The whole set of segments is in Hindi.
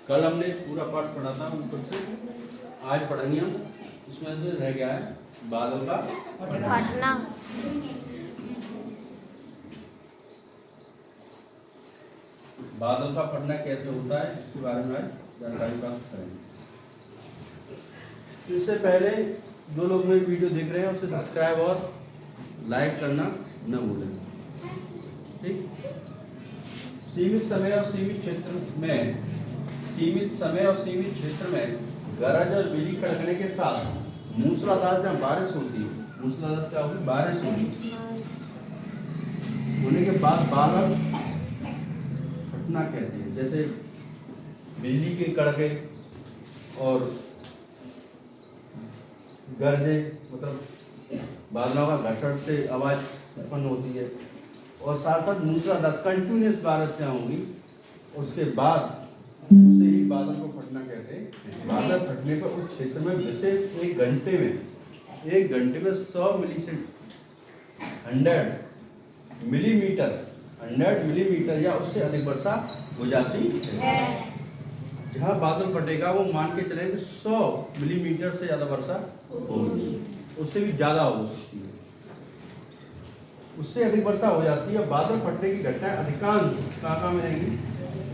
कल हमने पूरा पाठ पढ़ा था ऊपर से, आज पढ़ेंगे हम। इसमें से रह गया है बादल का फटना। बादल का फटना कैसे होता है इसके बारे में आज जानकारी प्राप्त करेंगे। इससे पहले जो लोग मेरी वीडियो देख रहे हैं उसे सब्सक्राइब और लाइक करना न भूलें, ठीक। सीमित समय और सीमित क्षेत्र में गरज और बिजली कड़कने के साथ मूसलाधार जब बारिश होती है, मूसलाधार क्या होगी, बारिश होगी, होने के बाद बादल फटना कहते हैं। जैसे बिजली के कड़के और गरजे, मतलब बादलों का घर्षण से आवाज उत्पन्न होती है, और साथ साथ मूसलाधार कंटिन्यूस बारिशें होंगी, उसके बाद उसे ही बादल को फटना कहते हैं। बादल फटने पर उस क्षेत्र में विशेष एक घंटे में 100 मिलीमीटर या उससे अधिक वर्षा हो जाती है। जहाँ बादल फटेगा वो मान के चले कि 100 मिलीमीटर से ज्यादा वर्षा होगी, उससे भी ज्यादा हो सकती है, उससे अधिक वर्षा हो जाती है। बादल फटने की घटनाएं अधिकांश कहाँ मिलेंगी,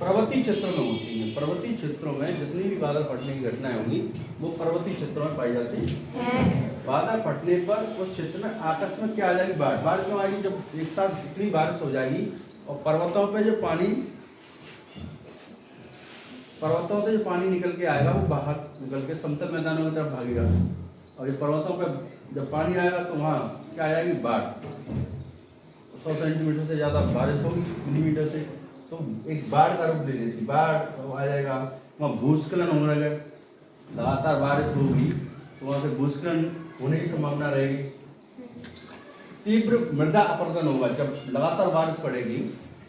पर्वतीय क्षेत्रों में होती हैं। पर्वतीय क्षेत्रों में जितनी भी बादल फटने की घटनाएं होंगी वो पर्वतीय क्षेत्रों में पाई जाती है। बादल फटने पर उस क्षेत्र में आकस्मिक क्या आ जाएगी, बाढ़ क्यों आएगी, जब एक साथ इतनी बारिश हो जाएगी और पर्वतों पे जो पर्वतों से जो पानी निकल के आएगा वो बाहर निकल के समतल मैदानों की तरफ भागेगा, और ये पर्वतों पर जब पानी आएगा तो वहाँ क्या आ जाएगी, बाढ़। 100 सेंटीमीटर से ज़्यादा बारिश होगी मिलीमीटर से, तो एक बाढ़ का रूप ले लेती, बाढ़ आ जाएगा। वहाँ भूस्खलन होने लगे, लगातार बारिश होगी तो वहाँ से भूस्खलन होने की संभावना रहेगी। तीव्र मृदा अपरदन होगा, जब लगातार बारिश पड़ेगी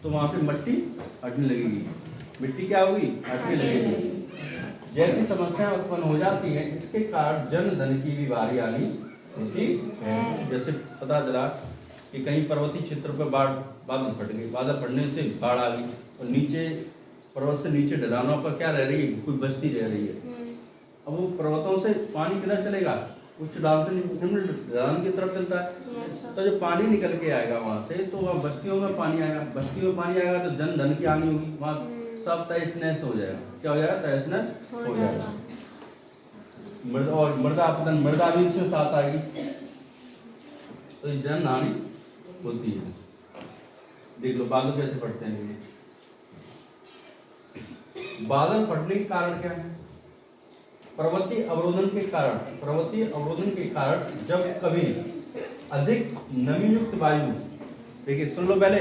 तो वहाँ से मिट्टी हटने लगेगी, मिट्टी क्या होगी, हटने लगेगी। जैसी समस्याएं उत्पन्न हो जाती हैं, इसके कारण जन धन की भी बारी आनी होती है। जैसे पता चला कि कहीं पर्वतीय क्षेत्र पर बादल फट गए, बादल फटने से बाढ़ आ गई, और नीचे पर्वत से नीचे ढलानों पर क्या रह रही है, कोई बस्ती रह रही है। अब वो पर्वतों से पानी किधर चलेगा, उच्च ढलान से निम्न ढलान की तरफ चलता है, तो जो पानी निकल के आएगा वहां से, तो वहाँ बस्तियों में पानी आएगा, बस्तियों में पानी आएगा तो जन धन की हानि होगी, वहाँ सब तहस नहस हो जाएगा। क्या हो जाएगा, तहस नहस हो जाएगा। मृदा अपरदन, मृदा भी इसमें साथ आएगी, तो जन हानि होती है। देख लो बादल कैसे फटते हैं। बादल फटने के कारण क्या है, पर्वतीय अवरोधन के कारण जब कभी अधिक नमीयुक्त वायु, देखिए सुन लो पहले,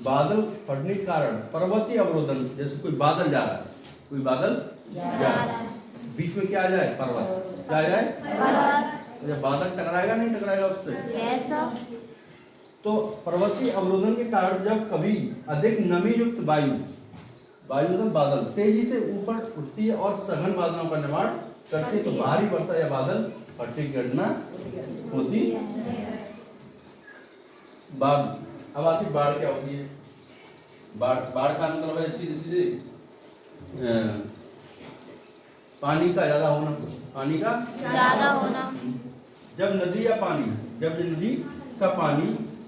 बादल फटने के कारण पर्वतीय अवरोधन, जैसे कोई बादल जा रहा है, बीच में क्या आ जाए, पर्वत, क्या आ जाए, जब बादल टकराएगा नहीं टकराएगा उस पर, तो पर्वतीय अवरोधन के कारण जब कभी अधिक नमी युक्त वायु तो बादल तेजी से ऊपर उठती है और सघन बादलों का निर्माण करती है, तो भारी वर्षा या बादल फटने की घटना होती है। अब आती बाढ़ क्या होती है। बाढ़ का मतलब है सीधे पानी का ज्यादा होना, जब नदी का पानी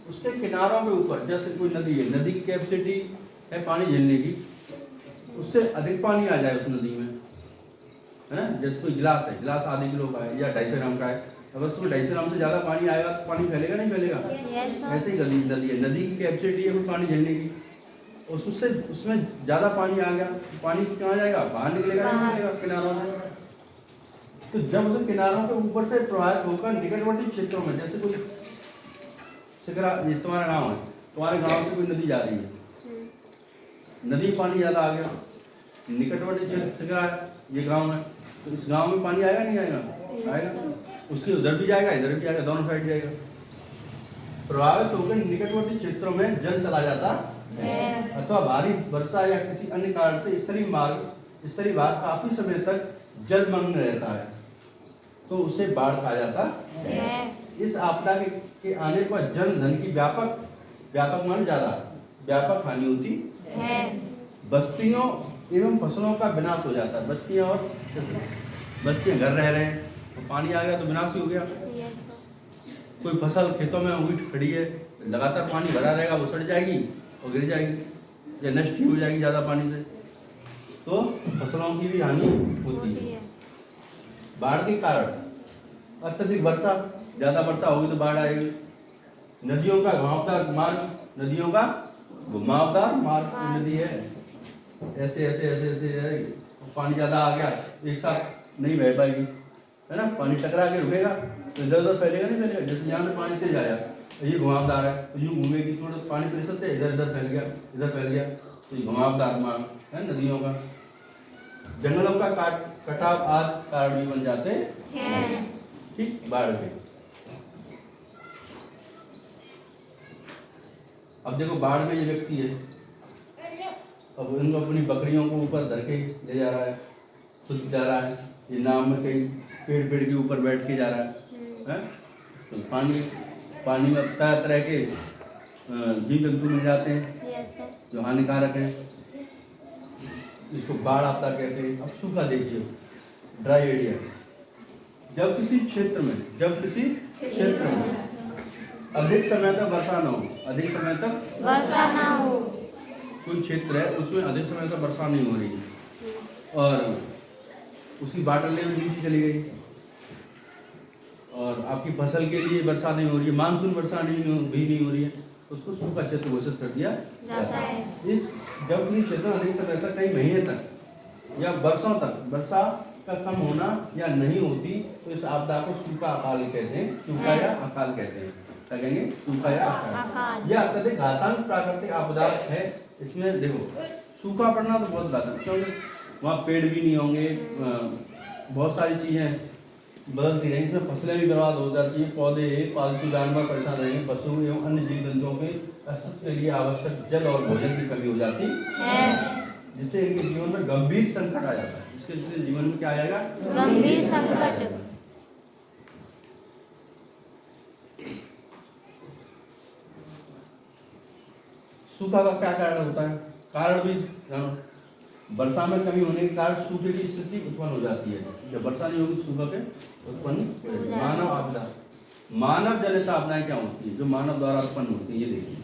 उसके किनारों के ऊपर, जैसे कोई नदी है, नदी की कैपेसिटी है पानी झेलने की, उससे अधिक पानी आ जाए उस नदी में, है ना। जैसे कोई गिलास है, गिलास आधे किलो का है या 250 ग्राम का है, अगर उसमें 250 ग्राम से ज़्यादा पानी आएगा तो पानी फैलेगा नहीं फैलेगा। ऐसे ही नदी है, नदी की कैपेसिटी है पानी झेलने की, उसमें ज़्यादा पानी आ गया, पानी कहाँ जाएगा, बाहर निकलेगा नहीं निकलेगा किनारों से। तो जब उसे किनारों के ऊपर से प्रवाहित होकर निकटवर्ती क्षेत्रों में, जैसे कोई ये तुम्हारा गांव है, तुम्हारे गांव से कोई नदी जा रही है, नदी पानी ज़्यादा आ गया, निकटवर्ती क्षेत्र है, ये गांव है, तो इस गांव में पानी आएगा नहीं आएगा, उसके उधर भी जाएगा इधर भी जाएगा, दोनों साइड जाएगा। प्रभावित होकर निकटवर्ती क्षेत्रों में जल चला जाता है, अथवा भारी वर्षा या किसी अन्य कारण से स्थलीय भाग काफी समय तक जलमग्न रहता है, तो उसे बाढ़ कहा जाता है। इस आपदा के आने पर जन धन की व्यापक व्यापक मान ज्यादा, व्यापक हानि होती है। बस्तियों एवं फसलों का विनाश हो जाता है। बस्तियां और बच्चे घर रह रहे हैं तो पानी आ गया तो विनाश ही हो गया। Yes sir. कोई फसल खेतों में उगी खड़ी है, लगातार पानी भरा रहेगा, वो सड़ जाएगी और गिर जाएगी या नष्ट ही हो जाएगी ज़्यादा पानी से, तो फसलों की भी हानि होती है। बाढ़ के कारण अत्यधिक वर्षा, ज़्यादा वर्षा होगी तो बाढ़ आएगी। नदियों का घुमावदार मार्ग, नदियों का घुमावदार मार्ग नदी है, ऐसे ऐसे ऐसे ऐसे है, पानी ज़्यादा आ गया एक साथ नहीं बह पाएगी, है ना। पानी टकरा के रुकेगा तो इधर उधर फैलेगा नहीं फैलेगा। जैसे यहाँ से पानी तेज आया तो ये घुमावदार है, तो यूँ घूमेगी, थोड़ा पानी प्रेशर से इधर इधर फैल गया, इधर फैल गया, तो ये घुमावदार मार्ग है नदियों का। जंगलों का कटाव आदि कारण भी बन जाते हैं, ठीक, बाढ़ के। अब देखो बाढ़ में ये व्यक्ति है, अब इनको अपनी बकरियों को ऊपर धर के ले जा रहा है, खुद जा रहा है, ये नाव में कहीं पेड़ के ऊपर बैठ के जा रहा है? तो पानी में तरह तरह के जीव जंतु मिल जाते हैं जो हानिकारक हैं, इसको बाढ़ आपदा कहते हैं। अब सूखा देखिए, ड्राई एरिया, जब किसी क्षेत्र में अधिक समय तक वर्षा न हो, अधिक समय तक वर्षा ना हो, कोई क्षेत्र है उसमें अधिक समय तक वर्षा नहीं हो रही है और उसकी वाटर लेवल नीचे चली गई और आपकी फसल के लिए वर्षा नहीं हो रही है, मानसून वर्षा भी नहीं हो रही है, तो उसको सूखा क्षेत्र घोषित कर दिया जाता है। इस जब अपनी क्षेत्र में अधिक समय तक, कई महीने तक या वर्षों तक वर्षा का कम होना या नहीं होती, तो इस आपदा को सूखा अकाल कहते हैं, सूखा या अकाल कहते हैं। क्या कहेंगे? सूखा या अकाल। यह अत्यधिक घातक प्राकृतिक आपदा है। इसमें देखो सूखा पड़ना तो बहुत घातक, क्योंकि वहाँ पेड़ भी नहीं होंगे, बहुत सारी चीज़ें बदलती रहेंगी, इसमें फसलें भी बर्बाद हो जाती हैं, पौधे, पालतू जानवर परेशान रहेंगे, पशु एवं अन्य जीव जंतुओं के अस्तित्व के लिए आवश्यक जल और भोजन की कमी हो जाती है, जिससे इनके जीवन में गंभीर संकट आ जाता है। जिसके जीवन में क्या आएगा? गंभीर संकट। सूखा का क्या कारण होता है? कारण भी जानो, वर्षा में कमी होने के कारण सूखे की स्थिति उत्पन्न हो जाती है। जब वर्षा नहीं होगी सूखा के उत्पन्न होगी। मानव आपदा, मानव जनित आपदाएं क्या होती है? जो मानव द्वारा उत्पन्न होती है, ये देखिए,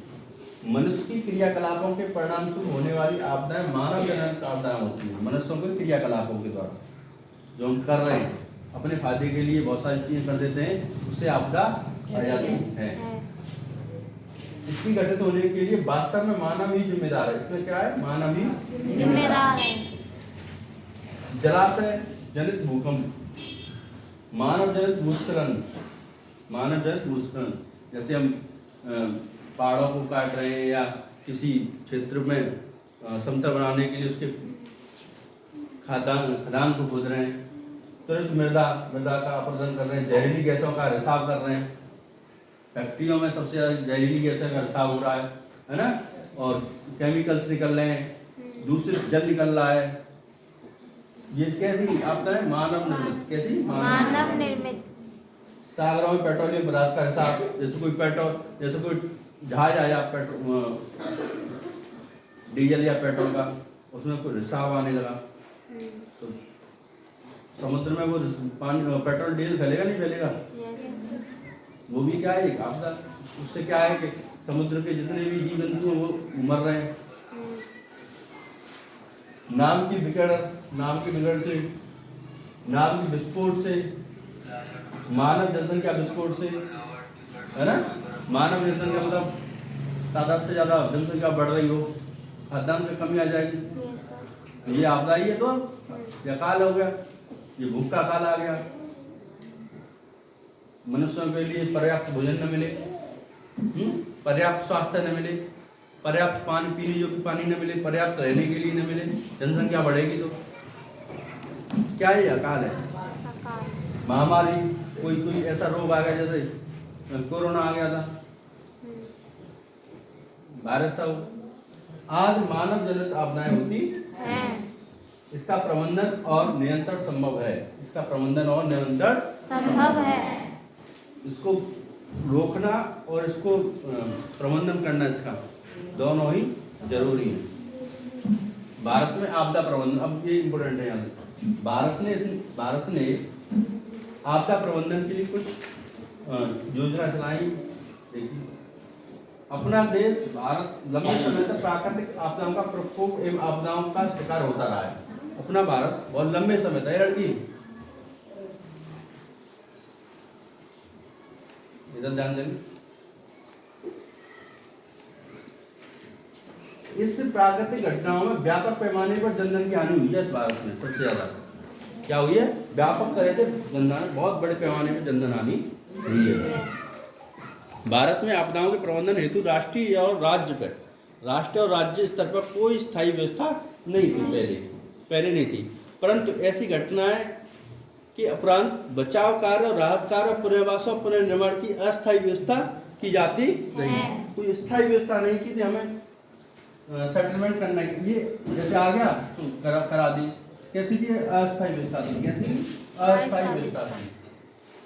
मनुष्य की क्रियाकलापों के परिणाम स्वरूप होने वाली आपदाएं मानव जनित आपदाएं होती है। मनुष्यों के क्रियाकलापों के द्वारा जो हम कर रहे हैं, अपने फायदे के लिए बहुत सारी चीजें कर देते हैं, उससे आपदा आ जाती है। इसकी घटित होने के लिए वास्तव में मानव ही जिम्मेदार है। इसमें क्या है? मानव ही जिम्मेदार है। जलाशय जनित भूकंप, मानव जनित भूस्खलन, मानव जनित भूस्खलन, जैसे हम पहाड़ों को काट रहे हैं या किसी क्षेत्र में समतल बनाने के लिए उसके खदान को खोद रहे हैं, तुरंत मृदा का अपरदन कर रहे हैं, जहरीली गैसों का रिसाव कर रहे हैं। फैक्ट्रियों में सबसे ज़्यादा जहरीली गैसों का रिसाव हो रहा है ना, और केमिकल्स निकल रहे हैं, दूषित जल निकल रहा है। ये कैसी आपदा है? मानव निर्मित। कैसी? मानव निर्मित। सागरों में पेट्रोलियम पदार्थ का रिसाव, जैसे कोई जहाज आया डीजल या पेट्रोल का, उसमें कोई रिसाव आने लगा तो समुद्र में वो पानी पेट्रोल डीजल फैलेगा नहीं फैलेगा? वो भी क्या है? एक आपदा। उससे क्या है कि समुद्र के जितने भी जीव जंतु हैं वो मर रहे हैं। नाव की बिगड़ से, नाव की विस्फोट से, मानव जनसंख्या विस्फोट से, है ना, मानव जनसंख्या मतलब तादाद से ज्यादा जनसंख्या बढ़ रही हो, खाद्यान्न में कमी आ जाएगी, ये आपदा ही है। तो ये अकाल हो गया, ये भूख का अकाल आ गया। मनुष्यों के लिए पर्याप्त भोजन न मिले, पर्याप्त स्वास्थ्य न मिले, पर्याप्त पानी पीने योग्य पानी न मिले, पर्याप्त रहने के लिए न मिले, जनसंख्या बढ़ेगी तो क्या ये अकाल है? महामारी, कोई ऐसा रोग आ गया, जैसे कोरोना आ गया था, वायरस था वो, आज मानव जनित आपदाएं होती हैं। इसका प्रबंधन और नियंत्रण संभव है। इसका प्रबंधन और नियंत्रण संभव है। इसको रोकना और इसको प्रबंधन करना, इसका दोनों ही जरूरी है। भारत में आपदा प्रबंधन, अब ये इम्पोर्टेंट है यहाँ, भारत ने आपदा प्रबंधन के लिए कुछ योजना चलाई। देखिए, अपना देश भारत लंबे समय तक प्राकृतिक आपदाओं का प्रकोप एवं आपदाओं का शिकार होता रहा है। अपना भारत बहुत लंबे समय तक, लड़की इधर ध्यान देंगे, इस प्राकृतिक घटनाओं में व्यापक पैमाने पर जनधन की हानि हुई है। इस भारत में सबसे ज्यादा क्या हुई है? व्यापक तरह से जनधन, बहुत बड़े पैमाने पर जनधन हानि हुई है। भारत में आपदाओं के प्रबंधन हेतु राष्ट्रीय और राज्य स्तर पर कोई स्थायी व्यवस्था नहीं थी, पहले नहीं थी। परंतु ऐसी घटनाएं के उपरांत बचाव कार्य और राहत कार्य और पुनर्वास और पुनर्निर्माण की अस्थायी व्यवस्था की जाती रही। कोई स्थायी व्यवस्था नहीं की थी, हमें सेटलमेंट करना है। ये जैसे आ गया तो करा दी, कैसी थी? अस्थायी व्यवस्था थी। कैसी? अस्थायी व्यवस्था थी।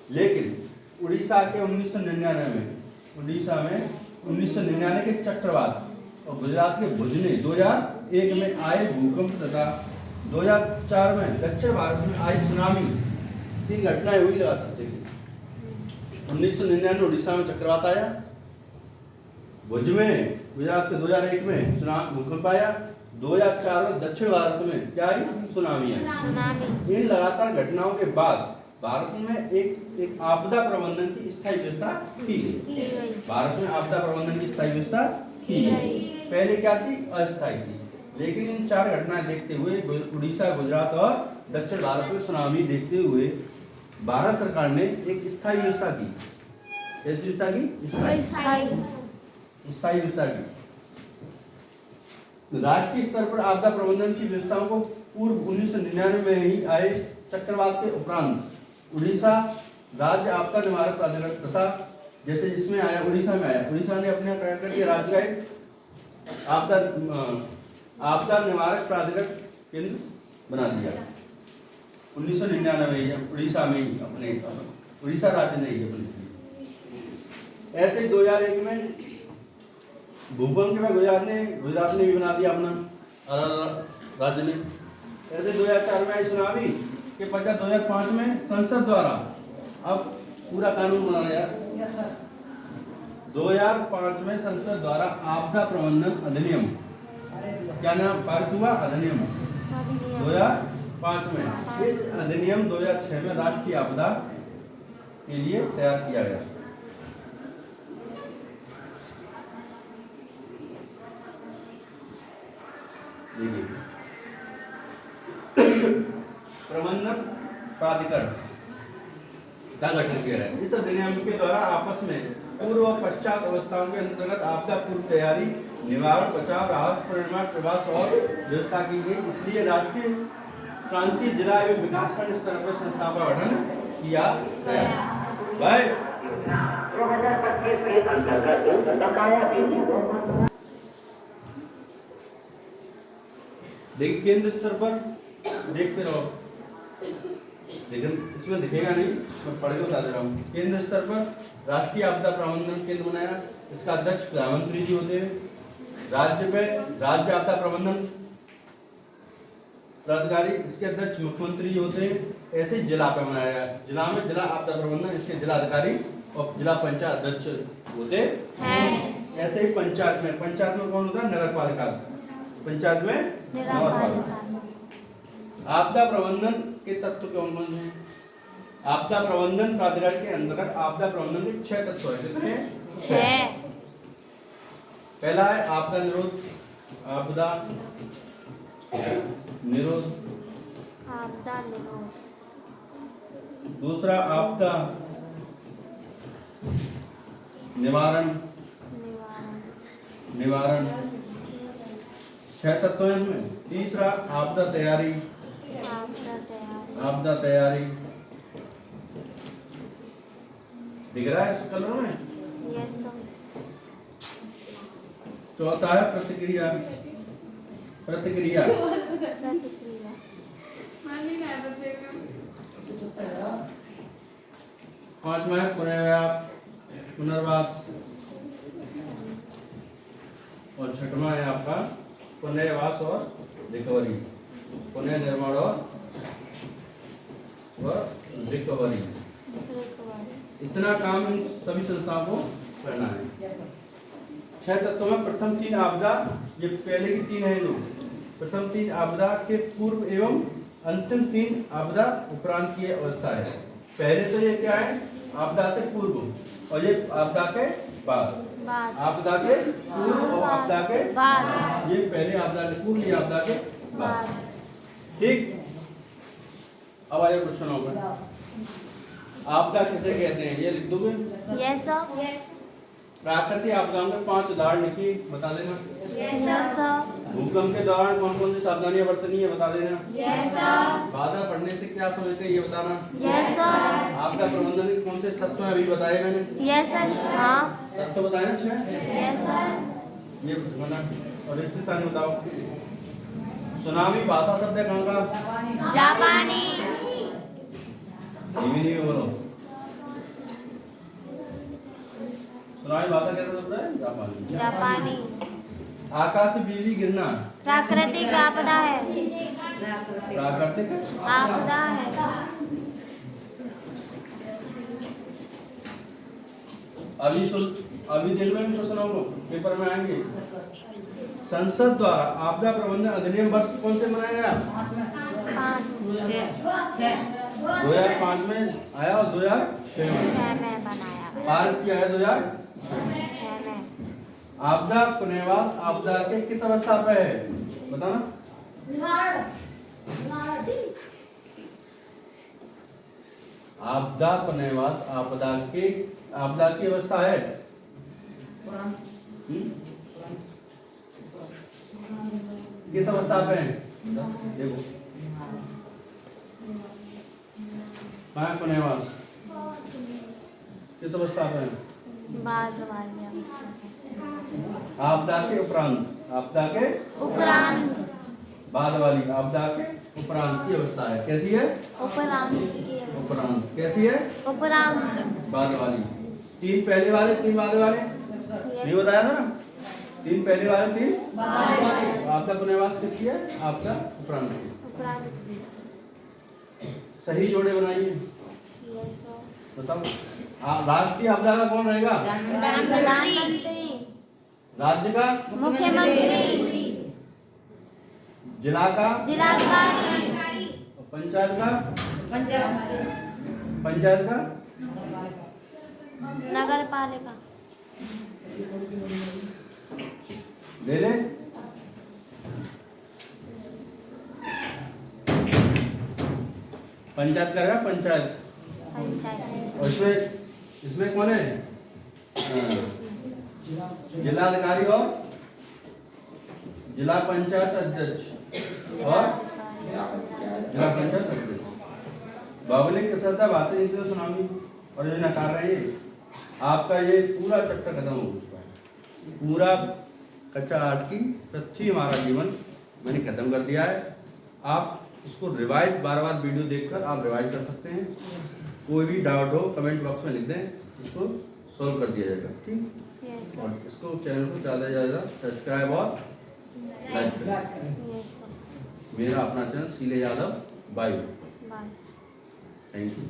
लेकिन उड़ीसा के 1999 के चक्रवात और गुजरात के भुज ने 2001 में आए भूकंप तथा 2004 में दक्षिण भारत में आई सुनामी, तीन घटनाएं हुई लगातार। देखिए, 1999 उड़ीसा में चक्रवात आया, भुज में गुजरात के 2001 में भूकंप आया, 2004 में दक्षिण भारत में क्या आई? सुनामी आई। इन लगातार घटनाओं के बाद भारत में एक आपदा प्रबंधन की स्थायी व्यवस्था की गई। भारत में आपदा प्रबंधन की स्थायी व्यवस्था की गई। पहले क्या थी? अस्थायी थी। लेकिन इन चार घटनाएं देखते हुए, उड़ीसा, गुजरात और दक्षिण भारत में सुनामी देखते हुए भारत सरकार ने एक स्थायी व्यवस्था की। कैसी व्यवस्था की? स्थायी व्यवस्था की। राष्ट्रीय स्तर पर आपदा प्रबंधन की व्यवस्थाओं को पूर्व 1999 में ही आए चक्रवात के उपरांत उड़ीसा राज्य आपदा निवारक प्राधिकरण तथा जैसे जिसमें आया, उड़ीसा में आया, उड़ीसा ने अपने राज्य का एक आपदा निवारक प्राधिकरण केंद्र बना दिया 1999 में, उड़ीसा में ही, अपने उड़ीसा राज्य ने ही अपने। ऐसे 2001 में भूकंप में गुजरात ने भी बना दिया अपना राज्य ने। ऐसे 2004 में आई सुनामी के पश्चात 2005 में संसद द्वारा, अब पूरा कानून बना लिया, 2005 में संसद द्वारा आपदा प्रबंधन अधिनियम, क्या नाम पारित हुआ? अधिनियम 2005 में। इस अधिनियम 2006 में राष्ट्रीय आपदा के लिए तैयार किया गया। प्रबंधन प्राधिकरण का गठन किया है। इस अधिनियम के द्वारा आपस में पूर्व और पश्चात अवस्थाओं के अंतर्गत आपदा पूर्व तैयारी, निवारण, बचाव, राहत, पुनर्निर्माण, प्रवास और व्यवस्था की गई। इसलिए राष्ट्रीय प्रांतीय जिला एवं विकास खंड स्तर पर संस्था का गठन किया गया। भाई 2025 के अंतर्गत देखिए, केंद्र स्तर पर देखते रहो, लेकिन इसमें दिखेगा नहीं, मैं पढ़ के बता दे रहा हूँ। केंद्र स्तर पर राष्ट्रीय आपदा प्रबंधन केंद्र बनाया, इसका अध्यक्ष प्रधानमंत्री जी होते हैं। राज्य पे राज्य आपदा प्रबंधन प्राधिकारी, इसके अध्यक्ष मुख्यमंत्री जी होते हैं। ऐसे जिला पे बनाया गया, जिला में जिला आपदा प्रबंधन, इसके जिला अधिकारी और जिला पंचायत अध्यक्ष होते हैं। ऐसे ही पंचायत में कौन होता है? नगर पालिका। पंचायत में नगर पालिका। आपदा प्रबंधन के तत्व कौन कौन हैं? आपदा प्रबंधन प्राधिकरण के अंतर्गत आपदा प्रबंधन के 6 तत्व हैं। कितने? 6। पहला है आपदा निरोध, दूसरा आपदा निवारण। 6 तत्व हैं इसमें। तीसरा आपदा तैयारी। दिख रहा है इस कलर में? चौथा है प्रतिक्रिया। पांचवा है पुनर्वास। और छठवां है आपका पुनर्वास और रिकवरी, पुनर्निर्माण और रिकवरी। इतना काम इन सभी संस्थाओं को करना है। 6 तत्वों में प्रथम 3 आपदा, ये पहले की 3 है जो प्रथम 3 आपदा के पूर्व एवं अंतिम 3 आपदा उपरांत की अवस्था है। पहले तो ये क्या है, आपदा से पूर्व, और ये आपदा के बाद। आपदा के पूर्व और आपदा के बाद, ये पहले आपदा के पूर्व, ये आपदा के बाद। ठीक, अब आइए क्वेश्चन होगा, आपदा किसे कहते हैं, ये लिख दोगे? Yes sir. प्राकृतिक आपदाओं के 5 उदाहरण लिखिए, बता देना। Yes sir. भूकंप के दौरान कौन कौन सी सावधानियां बरतनी है, बता देना। Yes sir. बादल पड़ने से क्या समझते हैं, ये बताना। Yes sir. आपदा प्रबंधन के कौन से तत्व हैं, अभी बताए मैंने। Yes sir. हाँ। तत्व बताए ना 6? Yes sir. ये बना, और एक स्थान बताओ। सुनामी भाषा शब्द है कहाँ का? जापानी। धीमे बोलो। सुनामी भाषा कैसा शब्द है? जापानी। जापानी। आकाश से बिजली गिरना प्राकृतिक आपदा है। प्राकृतिक आपदा है। अभी देख लो इन क्वेश्चनों को, पेपर में आएंगे। संसद द्वारा आपदा प्रबंधन अधिनियम वर्ष कौन से बनाया गया? 2005 में आया और 2006 में बनाया। पारित किया है 2006 में। आपदा पुनर्वास आपदा के किस अवस्था पे है, बताना। आपदा पुनर्वास आपदा की अवस्था है। किस अवस्था पे है, देखो। पुनर्वास किस अवस्था पे है? बाद वाली अवस्था। आपदा के उपरांत, आपदा के उपरांत। बाद वाली आपदा के उपरांत की अवस्था है। कैसी है? उपरांत की अवस्था। उपरांत। कैसी है? उपरांत। बाद वाली। 3 पहले वाले 3 बाद वाले नहीं बताया था ना? 3 पहले वाले 3 बाद वाले। आपदा पुनर्वास किसकी है? आपदा उपरांत की। उपरांत। सही जोड़े बनाइए, बताओ। राष्ट्रीय आपदा का कौन रहेगा? प्रधानमंत्री। राज्य का? मुख्यमंत्री। जिला का? जिलाधिकारी। पंचायत का? पंचायत का? नगर पालिका। ले ले। पंचायत का है, पंचायत। और इसमें कौन है? जिलाधिकारी और जिला पंचायत अध्यक्ष और जिला पंचायत अध्यक्ष। भौगोलिक कसरता बातें सुनामी और जो नकार रहे हैं, आपका ये पूरा चैप्टर खत्म हो चुका है। पूरा कक्षा 8 की पृथ्वी हमारा जीवन मैंने खत्म कर दिया है। आप इसको रिवाइज बार वीडियो देखकर आप रिवाइज कर सकते हैं। कोई भी डाउट हो कमेंट बॉक्स में लिख दें, इसको सॉल्व कर दिया जाएगा। ठीक, और इसको चैनल को ज़्यादा से ज़्यादा सब्सक्राइब और लाइक करें। मेरा अपना चैनल सीले यादव बाय। Thank you.